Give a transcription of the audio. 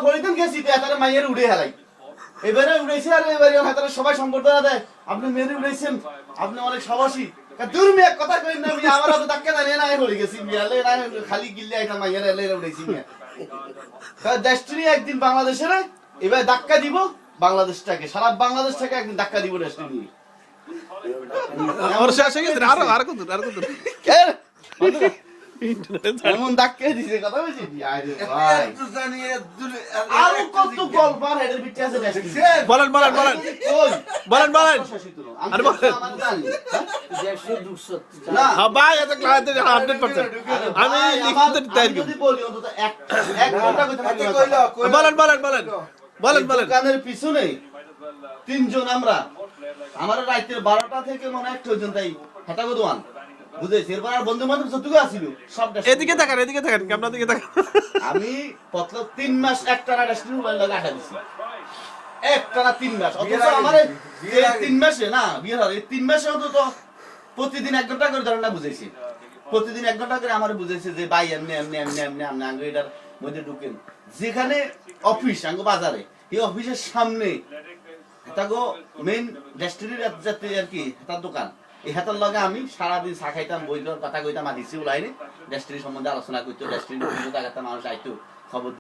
পরিদিন গেছি তো এতারে মাইয়ের উড়ে হেলাই এবারে উড়েছে আর এবারে হাতারে সবাই সম্বর্ধনা দেয় আপনি মেরে উড়েছেন আপনি অনেক সাহসী দূর মিয়া কথা কই না মিয়া আমার তো ধাক্কা দেয় না হয়ে গেছি মিয়া লে না খালি গিল্লে একটা মাইয়ের এলে উড়েছি মিয়া ডেস্টিনি একদিন বাংলাদেশের এবার ধাক্কা দিব বাংলাদেশটাকে সারা বাংলাদেশটাকে একদিন ধাক্কা দিব ডেস্টিনি আমার শেষ হয়ে গেছে আর কত এমন ধাক্কা দিছে কথা বলছি আরে ভাই আরো কত গল্প আর এর ভিতরে আছে ডেস্টিনি বলেন কই আরে বলেন না হ্যাঁ ভাই এটা ক্লায়েন্ট 100% আমি লিখিত টাইপ যদি বলি অন্তত এক ঘন্টা কইতে বলেন দোকানের পিছনে তিনজন আমরা আমার রাতের 12টা থেকে মনে হয় পর্যন্ত তাই হাঁটাগো দোয়ান বুঝেছি এরপর আর বন্ধু বান্ধব যতটুকু আসিল সব এদিকে তাকান ক্যামেরা দিকে তাকান আমি পত্র 3 মাস একটানা ডেস্টিনি মোবাইল লাগা দিছি একটানা 3 মাস অথচ আমারে এই 3 মাসে না বিয়ে হয় এই 3 মাসে অন্তত প্রতিদিন 1 ঘন্টা করে ধরনা বুঝাইছি প্রতিদিন 1 ঘন্টা করে আমারে বুঝাইছে যে ভাই এমনি আঙ্গ এটার মধ্যে ঢুকেন যেখানে অফিস আঙ্গ বাজারে এই অফিসের সামনে তাগো মেইন ডেস্টিনির যাতে আর কি তার দোকান এই হাতার লগে আমি সারাদিন চা খাইতাম বইটার কথা কইতাম আদিছি উলাইনি ডেস্টিনি সম্বন্ধে আলোচনা করতো ডেস্টিনি বিভিন্ন জায়গাতে মানুষ আইতো খবর